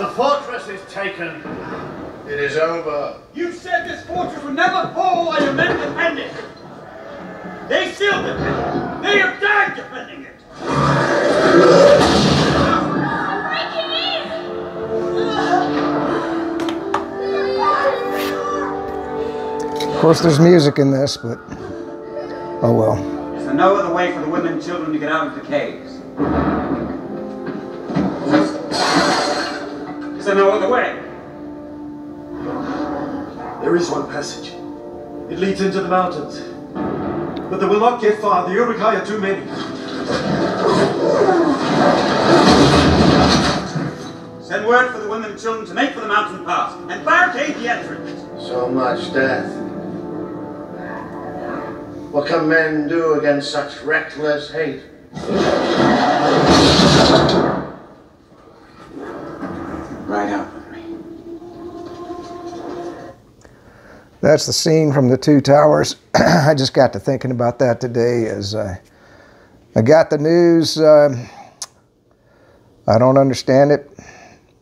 The fortress is taken. It is over. You said this fortress would never fall while your men defend it. They still defend it. They have died defending it. Of course, there's music in this, but oh well. Is there no other way for the women and children to get out of the caves? Is there no other way? There is one passage. It leads into the mountains. But they will not get far. The Urukai are too many. Send word for the women and children to make for the mountain pass and barricade the entrance. So much death. What can men do against such reckless hate? Right out with me. That's the scene from the Two Towers. I just got to thinking about that today as I got the news. I don't understand it,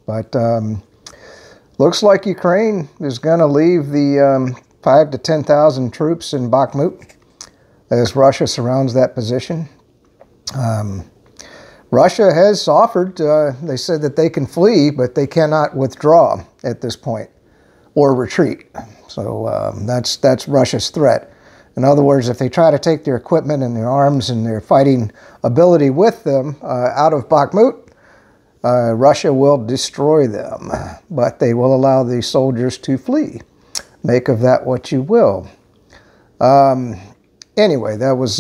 but looks like Ukraine is going to leave the 5,000 to 10,000 troops in Bachmut as Russia surrounds that position. Russia has offered, they said that they can flee, but they cannot withdraw at this point or retreat. So that's Russia's threat. In other words, if they try to take their equipment and their arms and their fighting ability with them out of Bachmut, Russia will destroy them, but they will allow the soldiers to flee. Make of that what you will. Anyway, that's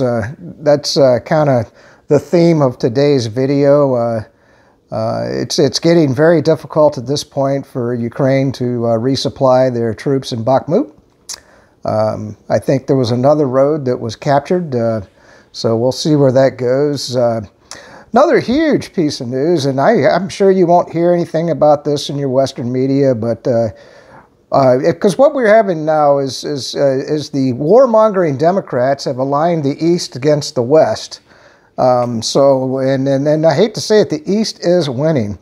kind of the theme of today's video. It's getting very difficult at this point for Ukraine to resupply their troops in Bachmut. I think there was another road that was captured, so we'll see where that goes. Another huge piece of news, and I'm sure you won't hear anything about this in your Western media, but because what we're having now is the warmongering Democrats have aligned the East against the West. And I hate to say it, the East is winning.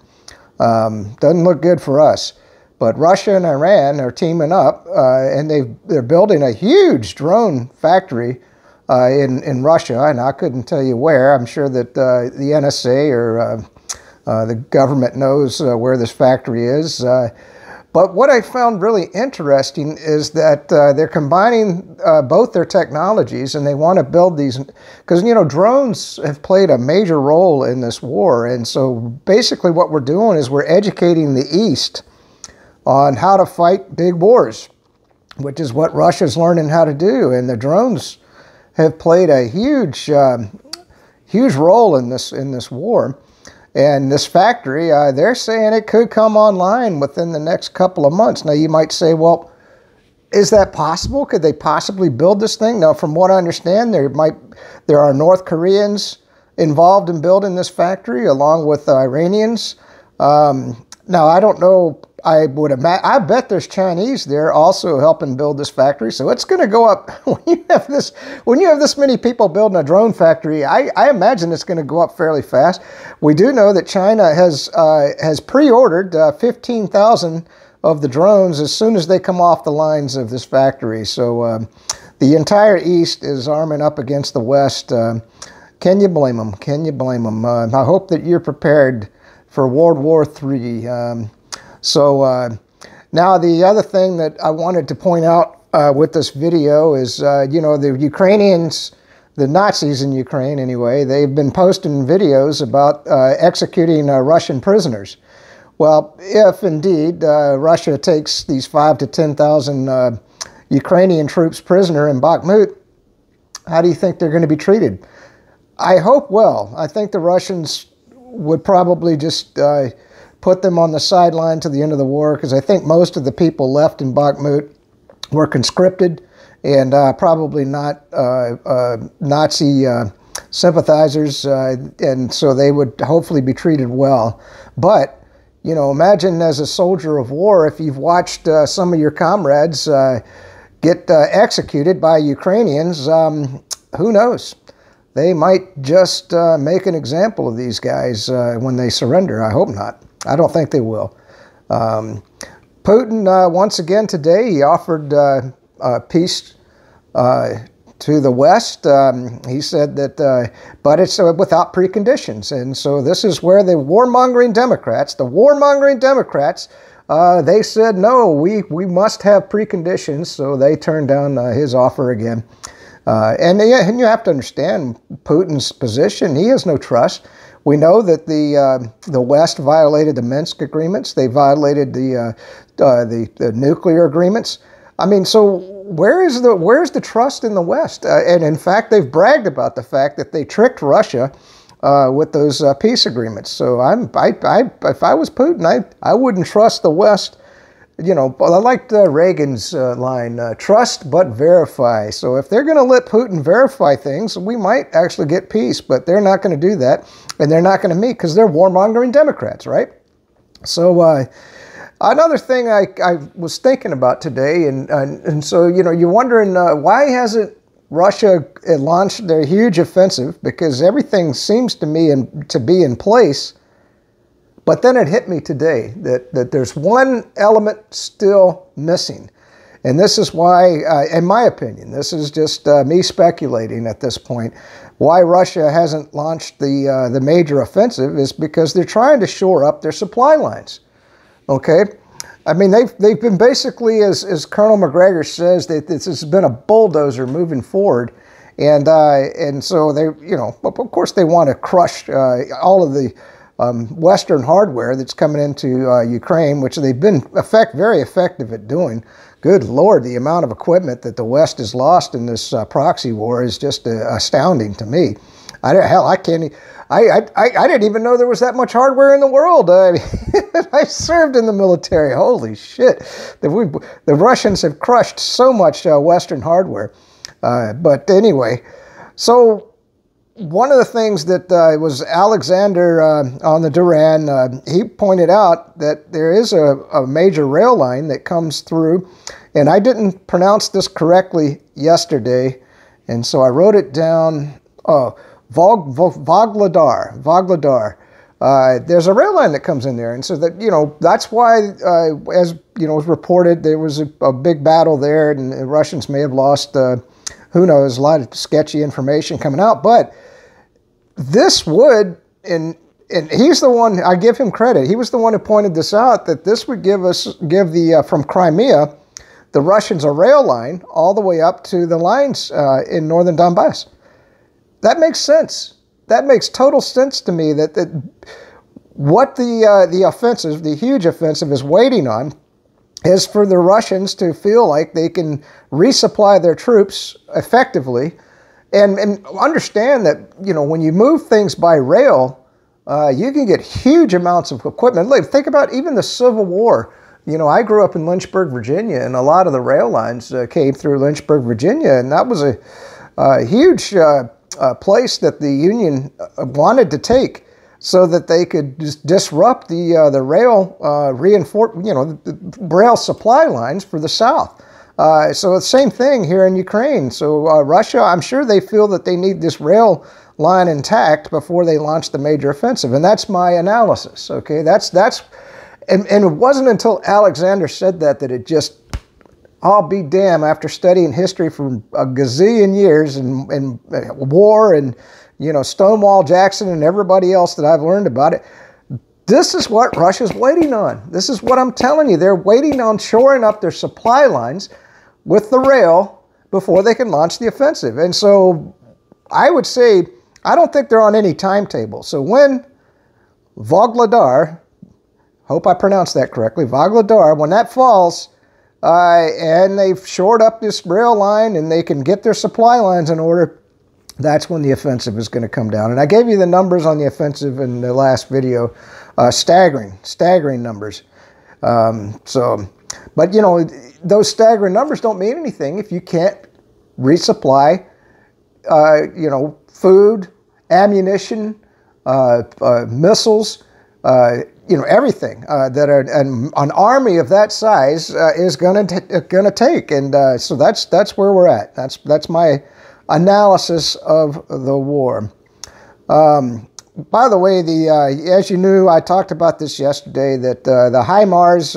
Doesn't look good for us. But Russia and Iran are teaming up, and they're building a huge drone factory in Russia, and I couldn't tell you where. I'm sure that the NSA or the government knows where this factory is. But what I found really interesting is that they're combining both their technologies, and they want to build these, because, you know, drones have played a major role in this war. And so basically what we're doing is we're educating the East on how to fight big wars, which is what Russia's learning how to do. And the drones have played a huge, huge role in this war. And this factory, they're saying it could come online within the next couple of months. Now, you might say, well, is that possible? Could they possibly build this thing? Now, from what I understand, there are North Koreans involved in building this factory, along with Iranians. Now, I don't know. I bet there's Chinese there also helping build this factory. So it's going to go up when you have this many people building a drone factory. I imagine it's going to go up fairly fast. We do know that China has pre-ordered 15,000 of the drones as soon as they come off the lines of this factory. So the entire East is arming up against the West. Can you blame them? Can you blame them? I hope that you're prepared for World War III. So now the other thing that I wanted to point out with this video is, you know, the Ukrainians, the Nazis in Ukraine anyway, they've been posting videos about executing Russian prisoners. Well, if indeed Russia takes these 5,000 to 10,000 Ukrainian troops prisoner in Bachmut, how do you think they're going to be treated? I hope well. I think the Russians would probably just put them on the sideline to the end of the war, because I think most of the people left in Bachmut were conscripted and probably not Nazi sympathizers, and so they would hopefully be treated well. But, you know, imagine as a soldier of war, if you've watched some of your comrades get executed by Ukrainians, who knows? They might just make an example of these guys when they surrender. I hope not. I don't think they will. Putin, once again today, he offered peace to the West. He said that, but it's without preconditions. And so this is where the warmongering Democrats, they said, no, we must have preconditions. So they turned down his offer again. And you have to understand Putin's position. He has no trust. We know that the West violated the Minsk agreements. They violated the nuclear agreements. I mean, so where's the trust in the West? And in fact, they've bragged about the fact that they tricked Russia with those peace agreements. So if I was Putin, I wouldn't trust the West. You know, I liked Reagan's line, trust but verify. So if they're going to let Putin verify things, we might actually get peace, but they're not going to do that, and they're not going to meet because they're warmongering Democrats, right? So another thing I was thinking about today, and so, you know, you're wondering why hasn't Russia launched their huge offensive, because everything seems to me to be in place. But then it hit me today that there's one element still missing. And this is why, in my opinion, this is just me speculating at this point, why Russia hasn't launched the major offensive is because they're trying to shore up their supply lines. Okay? I mean, they've been basically, as Colonel McGregor says, that this has been a bulldozer moving forward. And so they, you know, of course they want to crush all of the Western hardware that's coming into Ukraine, which they've been very effective at doing. Good Lord, the amount of equipment that the West has lost in this proxy war is just astounding to me. I didn't even know there was that much hardware in the world. I served in the military. Holy shit. The Russians have crushed so much Western hardware. But anyway, so one of the things that was Alexander on the Duran, he pointed out that there is a major rail line that comes through, and I didn't pronounce this correctly yesterday, and so I wrote it down. Oh, Vogledar. There's a rail line that comes in there, and so that, you know, that's why, as you know, was reported, there was a big battle there, and the Russians may have lost. Who knows? A lot of sketchy information coming out, but this would, and he's the one, I give him credit, he was the one who pointed this out, that this would give the, from Crimea, the Russians a rail line all the way up to the lines in northern Donbass. That makes sense. That makes total sense to me, that what the offensive, the huge offensive is waiting on is for the Russians to feel like they can resupply their troops effectively. And understand that, you know, when you move things by rail, you can get huge amounts of equipment. Look, think about even the Civil War. You know, I grew up in Lynchburg, Virginia, and a lot of the rail lines came through Lynchburg, Virginia, and that was a huge place that the Union wanted to take so that they could just disrupt the rail the rail supply lines for the South. So the same thing here in Ukraine. So Russia, I'm sure they feel that they need this rail line intact before they launch the major offensive. And that's my analysis, okay? And it wasn't until Alexander said that it just, I'll be damned, after studying history for a gazillion years and war and, you know, Stonewall Jackson and everybody else that I've learned about it, this is what Russia's waiting on. This is what I'm telling you. They're waiting on shoring up their supply lines with the rail before they can launch the offensive. And so I would say, I don't think they're on any timetable. So when Vogledar, hope I pronounced that correctly, Vogledar, when that falls, and they've shored up this rail line and they can get their supply lines in order, that's when the offensive is going to come down. And I gave you the numbers on the offensive in the last video, staggering numbers. But you know, those staggering numbers don't mean anything if you can't resupply, you know, food, ammunition, missiles, you know, everything that an army of that size is gonna take. And so that's where we're at. That's my analysis of the war. by the way, as you knew, I talked about this yesterday, that the HIMARS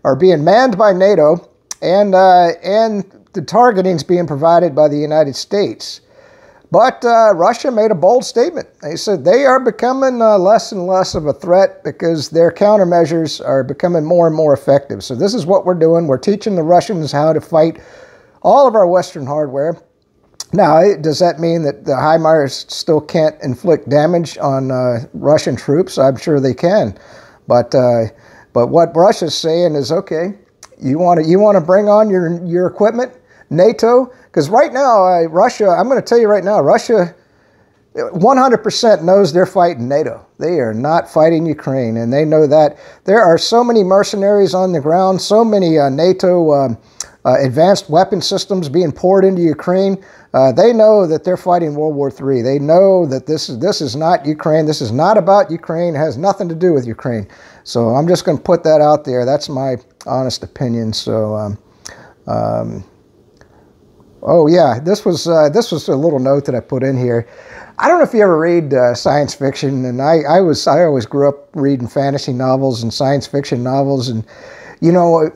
are being manned by NATO, and the targeting is being provided by the United States. But Russia made a bold statement. They said they are becoming less and less of a threat because their countermeasures are becoming more and more effective. So this is what we're doing. We're teaching the Russians how to fight all of our Western hardware. Now, does that mean that the HIMARS still can't inflict damage on Russian troops? I'm sure they can. But what Russia's saying is, okay, you want to bring on your equipment, NATO? Because right now, Russia, I'm going to tell you right now, Russia 100% knows they're fighting NATO. They are not fighting Ukraine, and they know that. There are so many mercenaries on the ground, so many NATO advanced weapon systems being poured into Ukraine. They know that they're fighting World War III. They know that this is not Ukraine. This is not about Ukraine. It has nothing to do with Ukraine. So I'm just going to put that out there. That's my honest opinion. So, oh yeah, this was a little note that I put in here. I don't know if you ever read science fiction, and I always grew up reading fantasy novels and science fiction novels, and you know,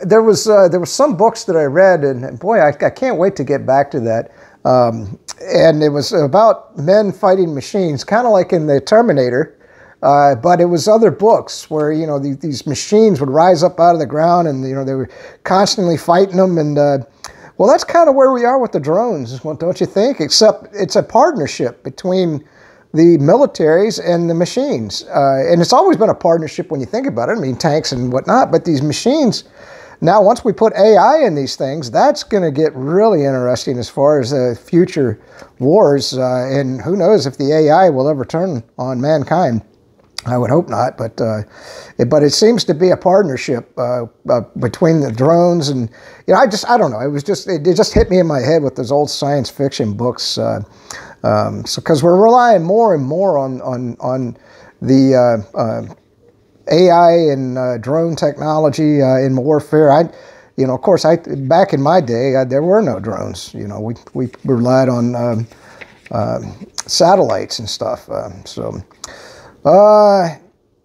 there was some books that I read, and boy, I can't wait to get back to that. And it was about men fighting machines, kind of like in the Terminator, but it was other books where, you know, these machines would rise up out of the ground, and you know, they were constantly fighting them, and well, that's kind of where we are with the drones, don't you think? Except it's a partnership between the militaries and the machines. And it's always been a partnership when you think about it. I mean, tanks and whatnot, but these machines, now once we put AI in these things, that's going to get really interesting as far as future wars. And who knows if the AI will ever turn on mankind. I would hope not, but it seems to be a partnership between the drones, and you know, I don't know. It just hit me in my head with those old science fiction books. So because we're relying more and more on the AI and drone technology in warfare. You know, of course, back in my day, there were no drones. You know, we relied on satellites and stuff.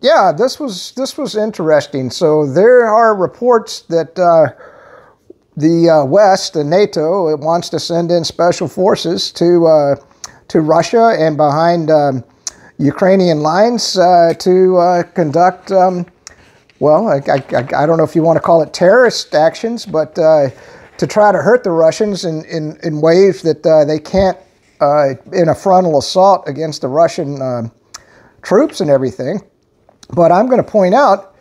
Yeah, this was interesting. So there are reports that the West, the NATO, it wants to send in special forces to Russia and behind Ukrainian lines to conduct, well, I don't know if you want to call it terrorist actions, but to try to hurt the Russians in ways that they can't, in a frontal assault against the Russian troops and everything. But I'm going to point out,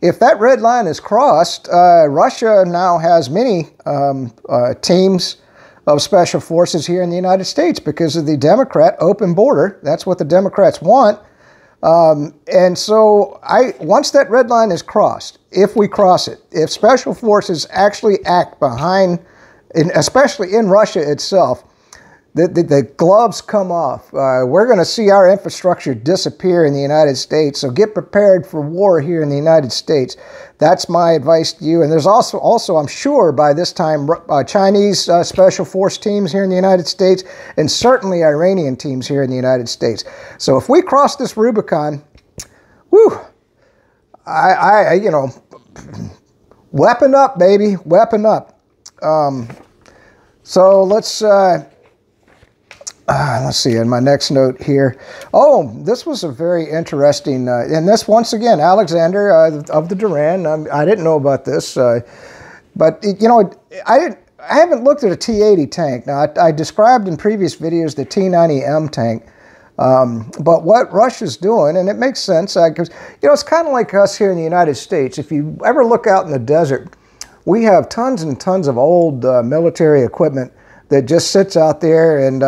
if that red line is crossed, Russia now has many teams of special forces here in the United States because of the Democrat open border. That's what the Democrats want. And so once that red line is crossed, if we cross it, if special forces actually act behind, especially in Russia itself, the gloves come off. We're going to see our infrastructure disappear in the United States, so get prepared for war here in the United States. That's my advice to you. And there's also I'm sure by this time, Chinese special force teams here in the United States, and certainly Iranian teams here in the United States. So if we cross this Rubicon, whew, you know, weapon up, baby, weapon up. So let's see, in my next note here. Oh, this was a very interesting, and this, once again, Alexander of the Duran. I didn't know about this, but, you know, I haven't looked at a T-80 tank. Now, I described in previous videos the T-90M tank, but what Russia's doing, and it makes sense, because, you know, it's kind of like us here in the United States. If you ever look out in the desert, we have tons and tons of old military equipment that just sits out there and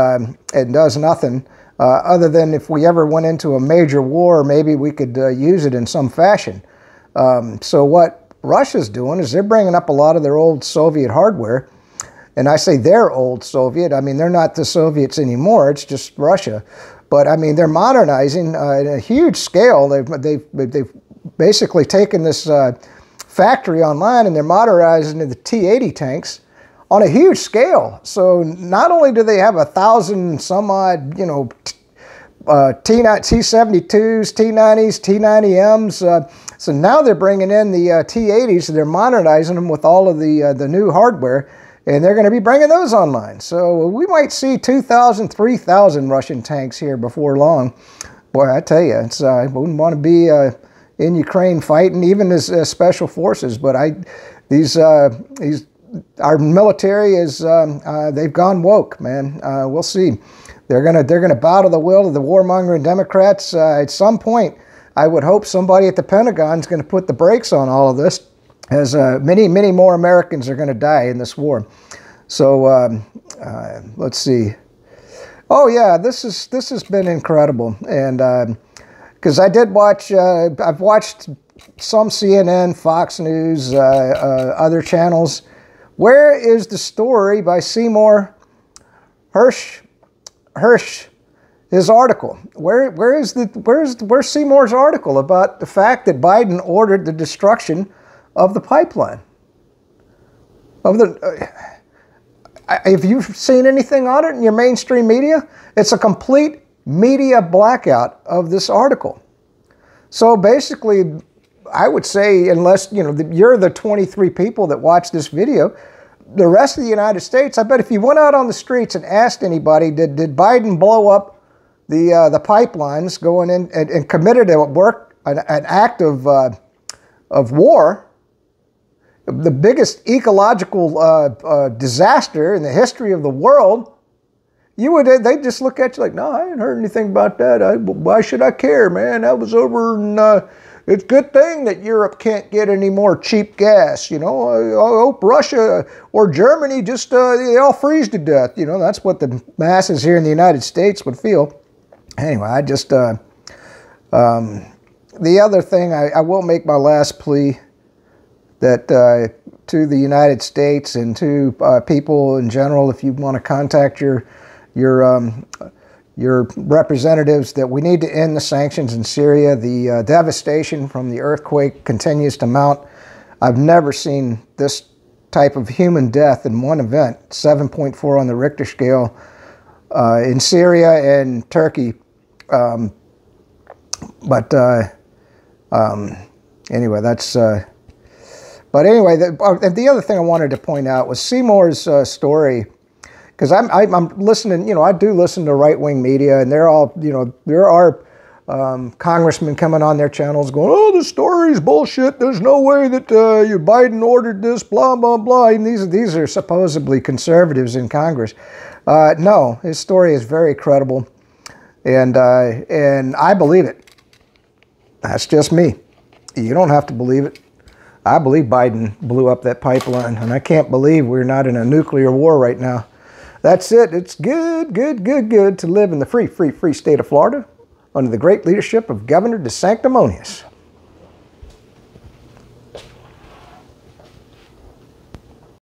does nothing, other than if we ever went into a major war, maybe we could use it in some fashion. So what Russia's doing is they're bringing up a lot of their old Soviet hardware. And I say they're old Soviet. I mean, they're not the Soviets anymore. It's just Russia. But I mean, they're modernizing at a huge scale. They've basically taken this factory online, and they're modernizing the T-80 tanks on a huge scale. So not only do they have 1,000 some odd, you know, T-72s, T-90s, T-90Ms. So now they're bringing in the T-80s, and they're modernizing them with all of the new hardware, and they're going to be bringing those online. So we might see 2,000, 3,000 Russian tanks here before long. Boy, I tell you, it's, I wouldn't want to be in Ukraine fighting, even as special forces. But our military is they've gone woke, man. We'll see. They're gonna bow to the will of the warmongering Democrats at some point. I would hope somebody at the Pentagon is going to put the brakes on all of this, as many more Americans are going to die in this war. So let's see. Oh yeah, this has been incredible, and because I did watch, I've watched some CNN, Fox News, other channels. Where is the story by Seymour Hersh? His article. Where's Seymour's article about the fact that Biden ordered the destruction of the pipeline? Have you seen anything on it in your mainstream media? It's a complete media blackout of this article. So basically, I would say, unless you're the 23 people that watch this video, the rest of the United States, I bet if you went out on the streets and asked anybody, did Biden blow up the pipelines going in and committed an act of war, the biggest ecological disaster in the history of the world, they'd just look at you like, no, I ain't heard anything about that. Why should I care, man? That was over in, it's a good thing that Europe can't get any more cheap gas. I hope Russia or Germany just, they all freeze to death. That's what the masses here in the United States would feel. Anyway, I just, the other thing, I will make my last plea that to the United States and to people in general, if you want to contact your representatives, that we need to end the sanctions in Syria. The devastation from the earthquake continues to mount. I've never seen this type of human death in one event, 7.4 on the Richter scale, in Syria and Turkey. Anyway, that's... But anyway, the other thing I wanted to point out was Seymour's story, because I'm listening, I do listen to right-wing media, and they're all, there are congressmen coming on their channels going, oh, the story's bullshit, there's no way that Biden ordered this, blah, blah, blah, and these are supposedly conservatives in Congress. No, his story is very credible, and I believe it. That's just me. You don't have to believe it. I believe Biden blew up that pipeline, and I can't believe we're not in a nuclear war right now. That's it. It's good to live in the free state of Florida under the great leadership of Governor DeSanctimonious.